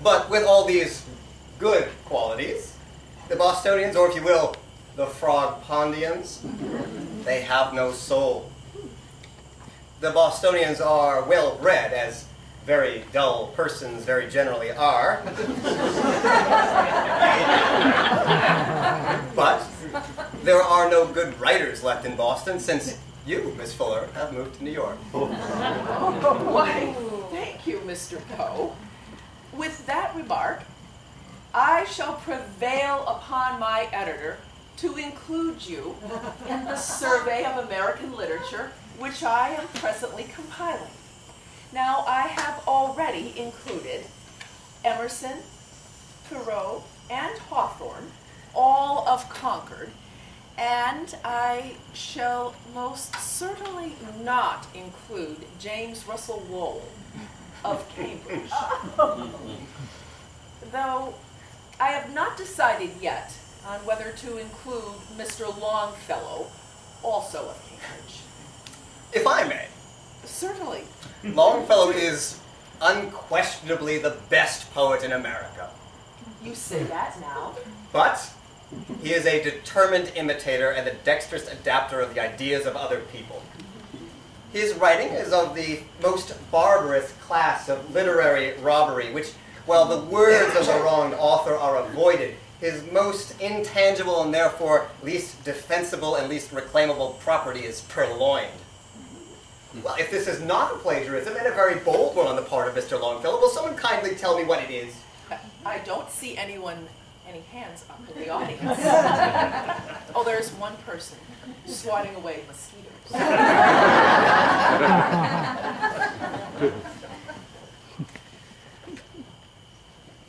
But with all these good qualities, the Bostonians, or if you will, the Frog-Pondians, they have no soul. The Bostonians are well-bred, as very dull persons very generally are. But there are no good writers left in Boston since you, Miss Fuller, have moved to New York. Why, thank you, Mr. Poe. With that remark, I shall prevail upon my editor to include you in the survey of American literature, which I am presently compiling. Now, I have already included Emerson, Thoreau, and Hawthorne, all of Concord, and I shall most certainly not include James Russell Lowell of Cambridge. Though I have not decided yet on whether to include Mr. Longfellow, also of Cambridge. If I may. Certainly. Longfellow is unquestionably the best poet in America. You say that now. But he is a determined imitator and a dexterous adapter of the ideas of other people. His writing is of the most barbarous class of literary robbery, which, while the words of the wronged author are avoided, his most intangible and therefore least defensible and least reclaimable property is purloined. Well, if this is not a plagiarism, and a very bold one on the part of Mr. Longfellow, will someone kindly tell me what it is? I don't see any hands up in the audience. Oh, there's one person swatting away mosquitoes.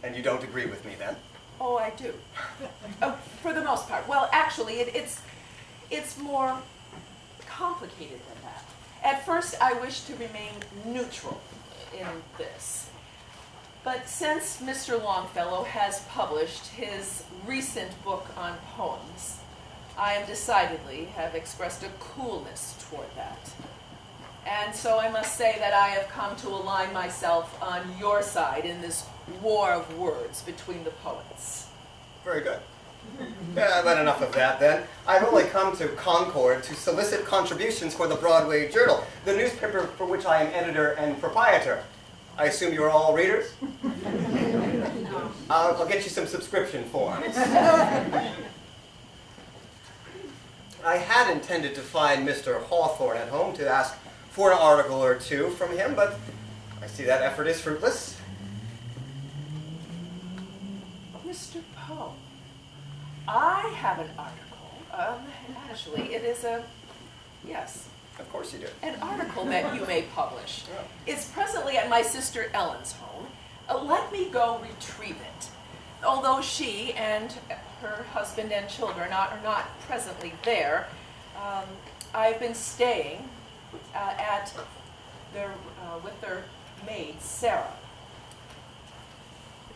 And you don't agree with me, then? Oh, I do. For the most part. Well, actually, it's more complicated than that. At first, I wish to remain neutral in this. But since Mr. Longfellow has published his recent book on poems, I am decidedly have expressed a coolness toward that. And so I must say that I have come to align myself on your side in this war of words between the poets. Very good. But enough of that, then. I've only come to Concord to solicit contributions for the Broadway Journal, the newspaper for which I am editor and proprietor. I assume you're all readers? I'll get you some subscription forms. I had intended to find Mr. Hawthorne at home to ask for an article or two from him, but I see that effort is fruitless. Mr. Poe, I have an article. Actually, it is yes. Of course you do. An article that you may publish. It's presently at my sister Ellen's home. Let me go retrieve it. Although she and her husband and children are not presently there, I've been staying with their maid, Sarah,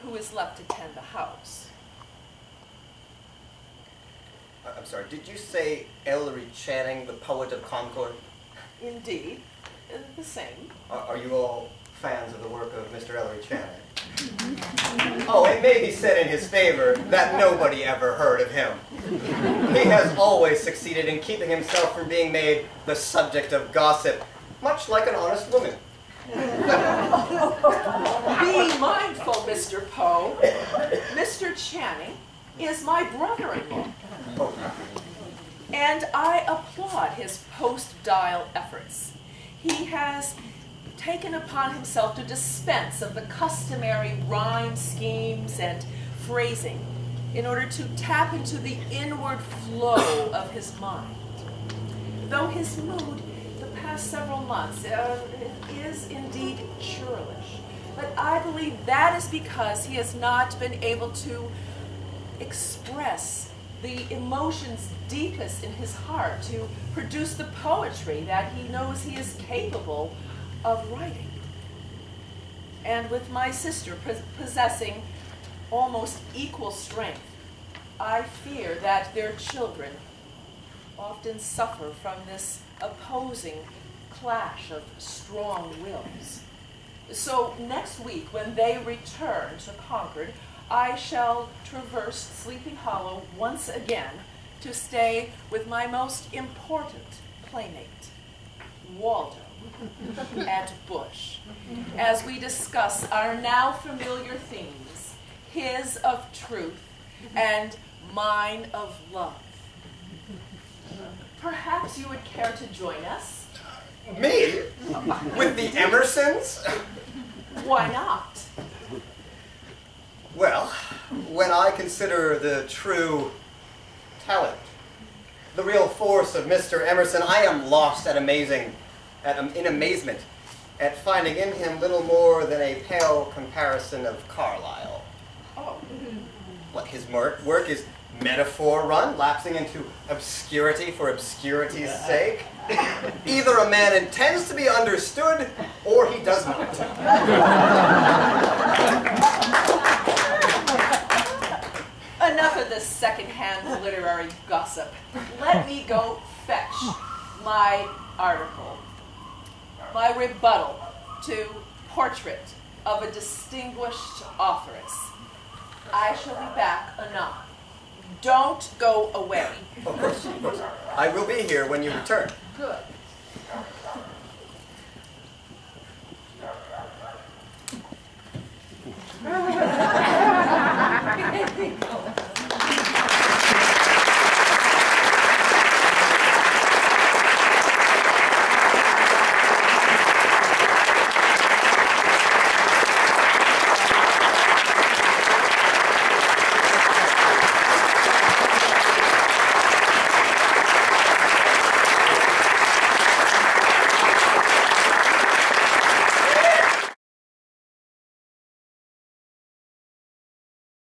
who is left to tend the house. I'm sorry, did you say Ellery Channing, the poet of Concord? Indeed, the same. Are you all fans of the work of Mr. Ellery Channing? Oh, it may be said in his favor that nobody ever heard of him. He has always succeeded in keeping himself from being made the subject of gossip, much like an honest woman. Be mindful, Mr. Poe. Mr. Channing is my brother-in-law. And I applaud his post-dial efforts. He has taken upon himself to dispense of the customary rhyme schemes and phrasing in order to tap into the inward flow of his mind. Though his mood the past several months is indeed churlish, but I believe that is because he has not been able to express the emotions deepest in his heart, to produce the poetry that he knows he is capable of writing. And with my sister possessing almost equal strength, I fear that their children often suffer from this opposing clash of strong wills. So next week, when they return to Concord, I shall traverse Sleepy Hollow once again to stay with my most important playmate, Waldo, at Bush, as we discuss our now familiar themes, his of truth and mine of love. Perhaps you would care to join us? Me? With the Emersons? Why not? Well, when I consider the true talent, the real force of Mr. Emerson, I am lost in amazement at finding in him little more than a pale comparison of Carlyle. Oh. What his work is metaphor run, lapsing into obscurity for obscurity's sake. Either a man intends to be understood, or he does not. Enough of this second-hand literary gossip. Let me go fetch my article, my rebuttal to Portrait of a Distinguished Authoress. I shall be back anon. Don't go away. Of course, of course. I will be here when you return. Good.